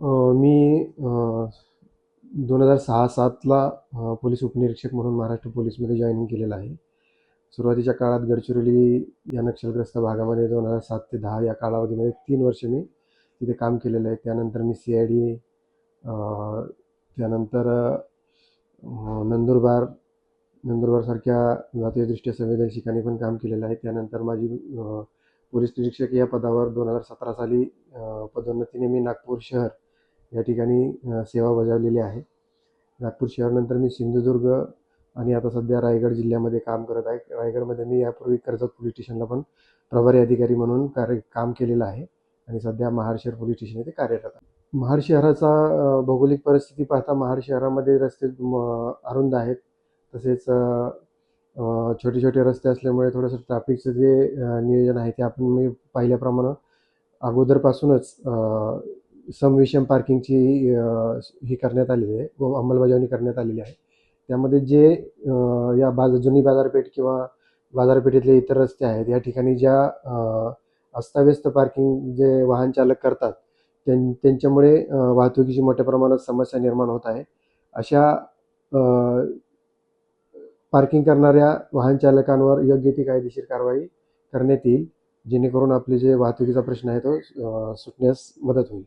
मी 2006-07ला police उपनिरीक्षक म्हणून महाराष्ट्र पोलीसमध्ये जॉईनिंग केलेलं आहे. सुरुवातीच्या काळात गडचिरोली या नक्षलग्रस्त भागामध्ये 2007 ते 10 या कालावधीमध्ये 3 वर्ष मी तिथे काम केलेलं आहे. त्यानंतर मी CID, त्यानंतर नंदुरबारसारख्या जातीयदृष्ट्या संवेदनशील ठिकाणी पण काम केलेलं आहे. त्यानंतर माझी पोलीस निरीक्षक या पदावर 2017 साली पदोन्नतीने मी नागपूर शहर या ठिकाणी सेवा बजावलेली आहे. नागपूर शहरानंतर मी सिंधुदुर्ग आणि आता सध्या रायगड जिल्ह्यामध्ये काम करत आहे. रायगडमध्ये मी यापूर्वी कर्जत पोलीस स्टेशनला पण प्रभारी अधिकारी म्हणून काम केलेलं आहे आणि सध्या महाड शहर पोलीस स्टेशन येथे कार्यरत आहे. महाड शहराचा भौगोलिक परिस्थिती पाहता महाड शहरामध्ये रस्ते अरुंद आहेत. तसेच छोटे छोटे रस्ते असल्यामुळे थोडंसं ट्रॅफिकचं जे नियोजन आहे ते आपण मी पाहिल्याप्रमाणे अगोदरपासूनच सम विषम पार्किंगची ही करण्यात आलेली आहे व अंमलबजावणी करण्यात आलेली आहे. त्यामध्ये जे या जुनी बाजारपेठ किंवा बाजारपेठेतले इतर रस्ते आहेत या ठिकाणी ज्या अस्ताव्यस्त पार्किंग जे वाहन चालक करतात त्यांच्यामुळे वाहतुकीची मोठ्या प्रमाणात समस्या निर्माण होत आहे. अशा पार्किंग करणाऱ्या वाहन चालकांवर योग्य ती कायदेशीर कारवाई करण्यात येईल, जेणेकरून आपले जे वाहतुकीचा प्रश्न आहे तो सुटण्यास मदत होईल.